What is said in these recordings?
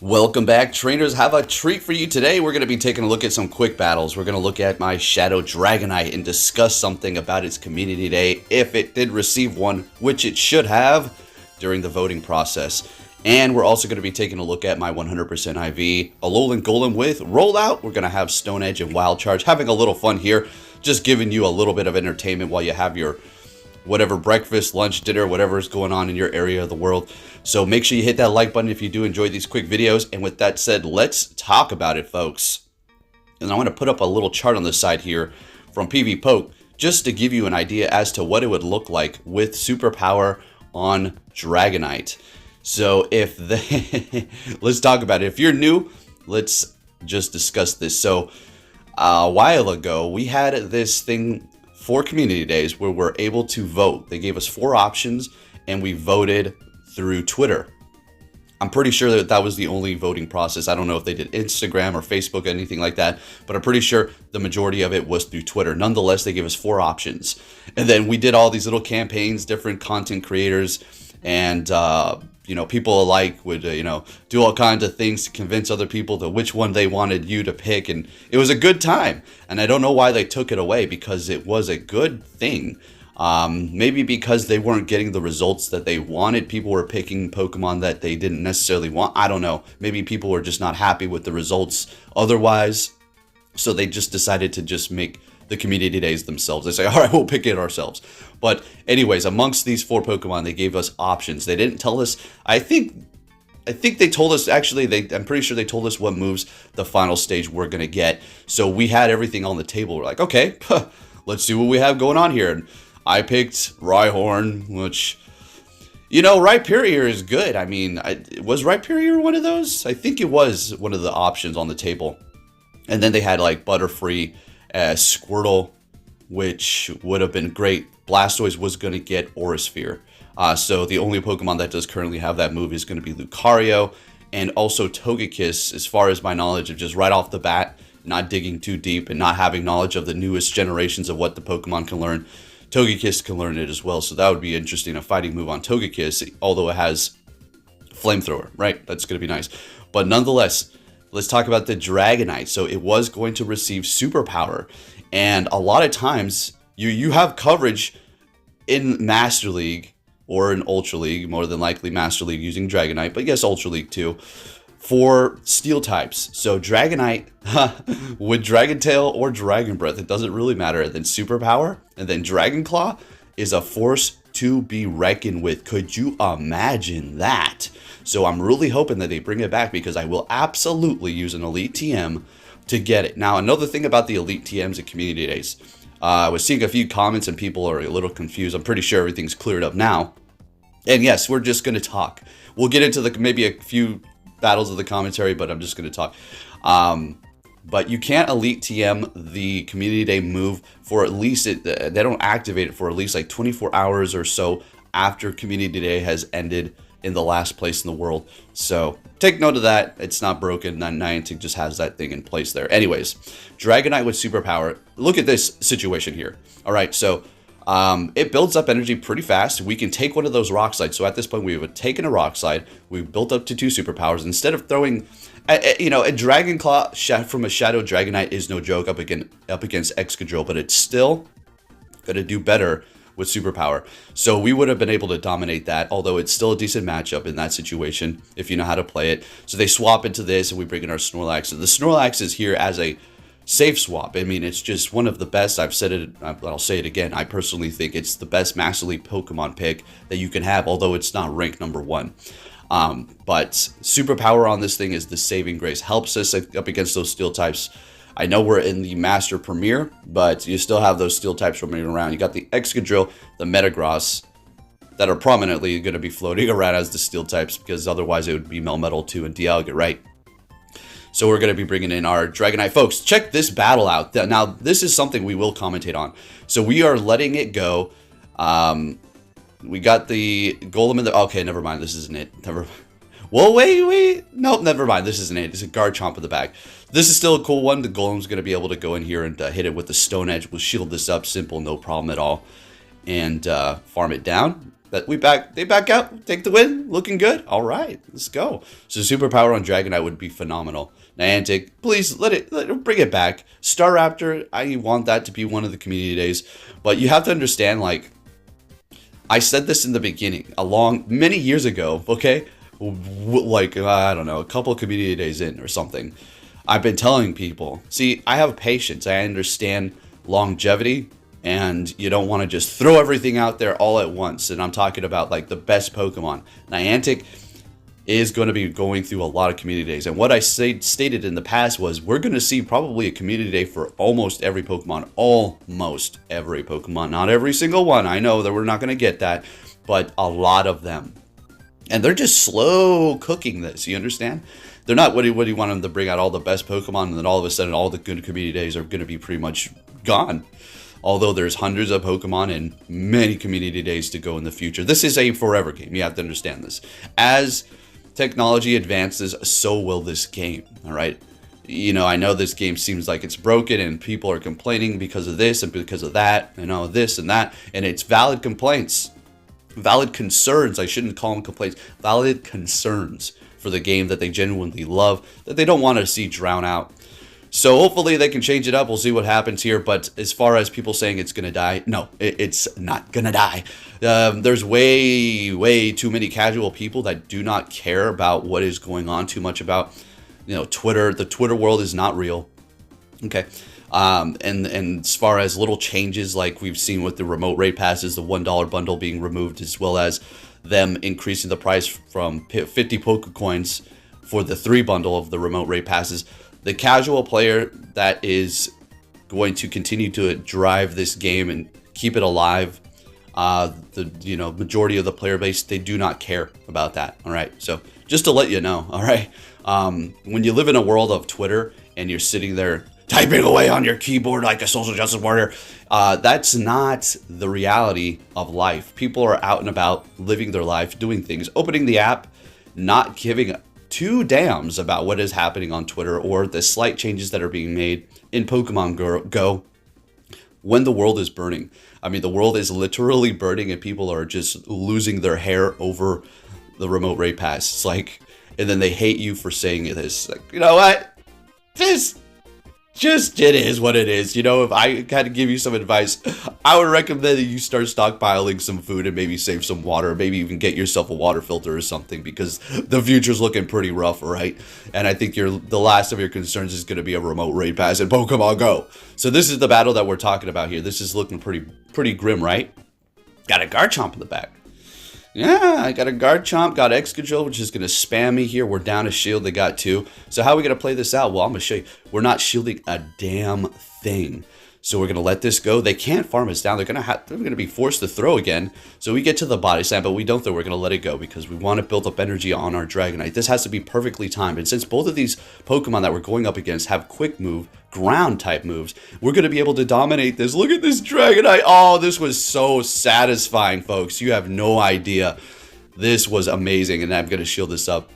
Welcome back, trainers. Have a treat for you today. We're going to be taking a look at some quick battles. We're going to look at my Shadow Dragonite and discuss something about its community day, if it did receive one, which it should have during the voting process. And we're also going to be taking a look at my 100% IV Alolan Golem with Rollout. We're going to have Stone Edge and Wild Charge. Having a little fun here, just giving you a little bit of entertainment while you have your whatever breakfast, lunch, dinner, whatever is going on in your area of the world. So make sure you hit that like button if you do enjoy these quick videos. And with that said, let's talk about it, folks. And I want to put up a little chart on the side here from PV Poke just to give you an idea as to what it would look like with Superpower on Dragonite. So if let's talk about it. If you're new, let's just discuss this. So a while ago, we had this thing for community days where we're able to vote. They gave us 4 options and we voted through Twitter. I'm pretty sure that that was the only voting process. I don't know if they did Instagram or Facebook, anything like that, but I'm pretty sure the majority of it was through Twitter. Nonetheless, they gave us 4 options. And then we did all these little campaigns, different content creators, and people alike would do all kinds of things to convince other people to which one they wanted you to pick, and it was a good time. And I don't know why they took it away, because it was a good thing. Maybe because they weren't getting the results that they wanted. People were picking Pokemon that they didn't necessarily want. I don't know. Maybe people were just not happy with the results otherwise, so they just decided to just make the community days themselves. They say, all right, we'll pick it ourselves. But anyways, amongst these 4 Pokemon, they gave us options. They didn't tell us, I think they told us, actually, I'm pretty sure they told us what moves the final stage we're going to get. So we had everything on the table. We're like, okay, let's see what we have going on here. And I picked Rhyhorn, which, Rhyperior is good. I mean, was Rhyperior one of those? I think it was one of the options on the table. And then they had like Butterfree, Squirtle, which would have been great. Blastoise was going to get Aura Sphere. So the only Pokemon that does currently have that move is going to be Lucario. And also Togekiss, as far as my knowledge of just right off the bat, not digging too deep and not having knowledge of the newest generations of what the Pokemon can learn, Togekiss can learn it as well. So that would be interesting, a fighting move on Togekiss, although it has Flamethrower, right? That's going to be nice. But nonetheless, let's talk about the Dragonite. So it was going to receive Superpower. And a lot of times, you have coverage in Master League or in Ultra League, more than likely Master League using Dragonite, but yes, Ultra League too, for Steel types. So Dragonite with Dragon Tail or Dragon Breath, it doesn't really matter. And then Superpower, and then Dragon Claw is a force to be reckoned with. Could you imagine that? So I'm really hoping that they bring it back, because I will absolutely use an Elite TM to get it. Now, another thing about the Elite TMs at Community Days, I was seeing a few comments and people are a little confused. I'm pretty sure everything's cleared up now. And yes, we're just going to talk. We'll get into maybe a few battles of the commentary, but I'm just going to talk. But you can't Elite TM the Community Day move for at least, they don't activate it for at least like 24 hours or so after Community Day has ended in the last place in the world. So take note of that. It's not broken. Niantic just has that thing in place there. Anyways, Dragonite with Superpower. Look at this situation here. All right, so it builds up energy pretty fast. We can take one of those Rock Slides. So at this point, we have taken a Rock Slide. We've built up to 2 Superpowers. Instead of throwing, a Dragon Claw from a Shadow Dragonite is no joke up against Excadrill, but it's still going to do better with Superpower. So we would have been able to dominate that, although it's still a decent matchup in that situation if you know how to play it. So they swap into this and we bring in our Snorlax. So the Snorlax is here as a safe swap. I mean, it's just one of the best. I've said it, I'll say it again. I personally think it's the best Master League Pokemon pick that you can have, although it's not ranked number 1. But Superpower on this thing is the saving grace. Helps us up against those Steel types. I know we're in the Master Premier, but you still have those Steel types roaming around. You got the Excadrill, the Metagross, that are prominently going to be floating around as the Steel types, because otherwise it would be Melmetal 2 and Dialga, right? So we're going to be bringing in our Dragonite. Folks, check this battle out. Now, this is something we will commentate on. So we are letting it go. We got the Golem in the... Okay, never mind. This isn't it. Well, wait. Nope, never mind. This isn't it. It's a Garchomp in the back. This is still a cool one. The Golem's going to be able to go in here and hit it with the Stone Edge. We'll shield this up. Simple, no problem at all. And farm it down. But they back out, take the win, looking good. All right, let's go. So Superpower on Dragonite would be phenomenal. Niantic, please let it bring it back. Star Raptor, I want that to be one of the community days. But you have to understand, like, I said this in the beginning, many years ago, okay? Like, I don't know, a couple of community days in or something. I've been telling people, see, I have patience. I understand longevity. And you don't want to just throw everything out there all at once. And I'm talking about like the best Pokemon. Niantic is going to be going through a lot of community days. And what I stated in the past was we're going to see probably a community day for almost every Pokemon. Almost every Pokemon. Not every single one. I know that we're not going to get that. But a lot of them. And they're just slow cooking this. You understand? They're not, what do you want them to bring out all the best Pokemon and then all of a sudden all the good community days are going to be pretty much gone. Although there's hundreds of Pokemon and many community days to go in the future. This is a forever game. You have to understand this. As technology advances, so will this game. All right. You know, I know this game seems like it's broken and people are complaining because of this and because of that. You know, this and that. And it's valid complaints. Valid concerns. I shouldn't call them complaints. Valid concerns for the game that they genuinely love, that they don't want to see drown out. So hopefully they can change it up. We'll see what happens here. But as far as people saying it's going to die, no, it's not going to die. There's way too many casual people that do not care about what is going on too much about, you know, Twitter. The Twitter world is not real. Okay. And as far as little changes like we've seen with the remote raid passes, the $1 bundle being removed, as well as them increasing the price from 50 Pokecoins for the 3 bundle of the remote raid passes. The casual player that is going to continue to drive this game and keep it alive, the majority of the player base, they do not care about that. All right, so just to let you know, all right, when you live in a world of Twitter and you're sitting there typing away on your keyboard like a social justice warrior, that's not the reality of life. People are out and about, living their life, doing things, opening the app, not giving two dams about what is happening on Twitter or the slight changes that are being made in Pokemon Go when the world is burning. I mean, the world is literally burning and people are just losing their hair over the remote raid pass. It's like, and then they hate you for saying this. Like, you know what? It is what it is. You know, if I had to give you some advice, I would recommend that you start stockpiling some food and maybe save some water, maybe even get yourself a water filter or something, because the future's looking pretty rough, right? And I think the last of your concerns is going to be a remote raid pass in Pokemon Go. So this is the battle that we're talking about here. This is looking pretty grim, right? Got a Garchomp in the back. Yeah, I got a Garchomp, got Excadrill, which is going to spam me here. We're down a shield. They got 2. So how are we going to play this out? Well, I'm going to show you. We're not shielding a damn thing. So we're going to let this go. They can't farm us down. They're going to be forced to throw again. So we get to the body slam, but we don't throw. We're going to let it go because we want to build up energy on our Dragonite. This has to be perfectly timed. And since both of these Pokemon that we're going up against have quick move, ground type moves, we're going to be able to dominate this. Look at this Dragonite. Oh, this was so satisfying, folks. You have no idea. This was amazing. And I'm going to shield this up.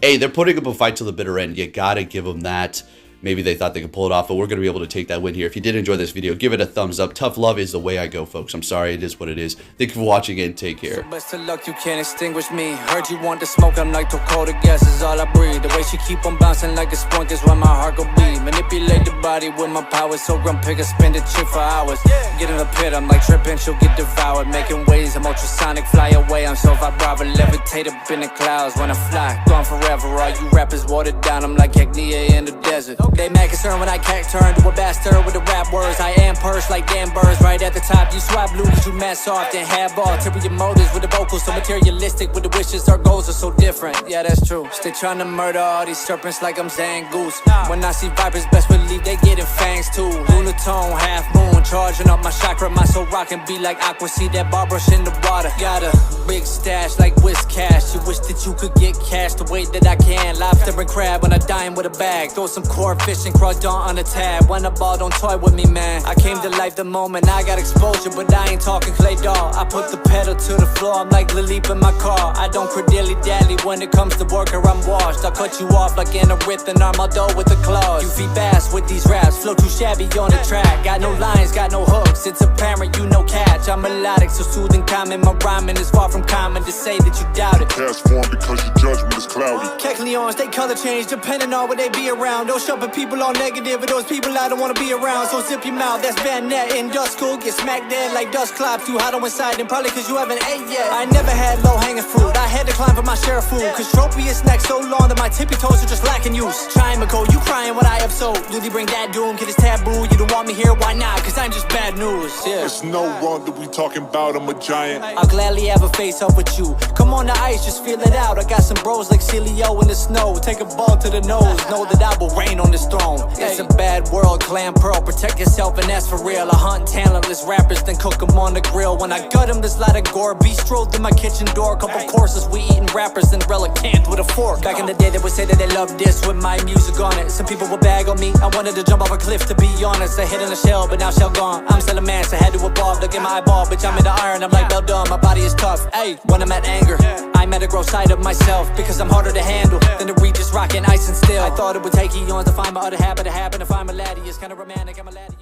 Hey, they're putting up a fight to the bitter end. You got to give them that. Maybe they thought they could pull it off, but we're going to be able to take that win here. If you did enjoy this video, give it a thumbs up. Tough love is the way I go, folks. I'm sorry, it is what it is. Thank you for watching and take care. So best of luck, you can't extinguish me. Heard you want the smoke, I'm like Dakota gas is all I breathe. The way she keep on bouncing like a spunk is why my heart go beat. Manipulate the body with my power, so grum pick a spin the chick for hours. Get in the pit, I'm like tripping, she'll get devoured. Making waves, I'm ultrasonic, fly away. I'm so vibrant, levitate up in the clouds when I fly. Gone forever, all you rappers watered down. I'm like Hecnia in the desert. They mad concerned when I can't turn to a bastard with the rap words. I am purse like damn birds right at the top. You swap blues, you mad soft and have ulterior motives with the vocals so materialistic. With the wishes, our goals are so different. Yeah, that's true. Stay trying to murder all these serpents like I'm Zangoose. When I see vipers, best believe they getting fangs too. Lunatone, half moon, charging up my chakra. My soul rockin' be like aqua. See that bar brush in the water. Got a big stash like whiz cash. You wish that you could get cash the way that I can. Lobster and crab when I dine with a bag. Throw some core fish and cross dawn on the tab. When the ball don't toy with me, man. I came to life the moment I got exposure, but I ain't talking clay doll. I put the pedal to the floor, I'm like Lily in my car. I don't dilly dally when it comes to work or I'm washed. I cut you off like an Arythan Armado with the claws. You feed fast with these raps, flow too shabby on the track. Got no lines, got no hooks, it's apparent you no catch. I'm melodic, so soothing, common. My rhyming is far from common to say that you doubt it. Cast form because your judgment is cloudy. Kecleons, they color change depending on where they be around. Don't shove at people all negative, but those people I don't wanna be around. So zip your mouth, that's Van Net. In dust school, get smacked dead like dust clops. Too hot on inside, and probably cause you haven't ate yet. I never had low hanging fruit, I had to climb for my share of food. Cause trophy is next so long that my tippy toes are just lacking use. Trying Mako, you crying what I upsold. Really bring that doom, kid, it's taboo. You don't want me here, why not? Cause I'm just bad news, yeah. It's no wonder we talking about I'm a giant. I'll gladly have a face up with you. Come on the ice, just feel it out. I got some bros like Celio in the snow. Take a ball to the nose, know that I will reign on this throne. It's a bad world, clan pearl. Protect yourself and that's for real. I hunt talentless rappers, then cook them on the grill. When I gut them, there's a lot of gore. Bistro through my kitchen door. Couple courses, we eating rappers and relic cans with a fork. Back in the day, they would say that they love this with my music on it. Some people would bag on me. I wanted to jump off a cliff, to be honest. I hid in a shell, but now shell gone. I'm still a man, so had to evolve. Look at my eyeball, bitch, I'm in the iron. I'm like well done, my body is tough. Hey, when I'm at anger, I'm at a gross side of myself. Because I'm harder to handle than the Regis rocking ice and steel. I thought it would take eons to find my other habit. To happen to find my laddie. It's kinda romantic, I'm a laddie.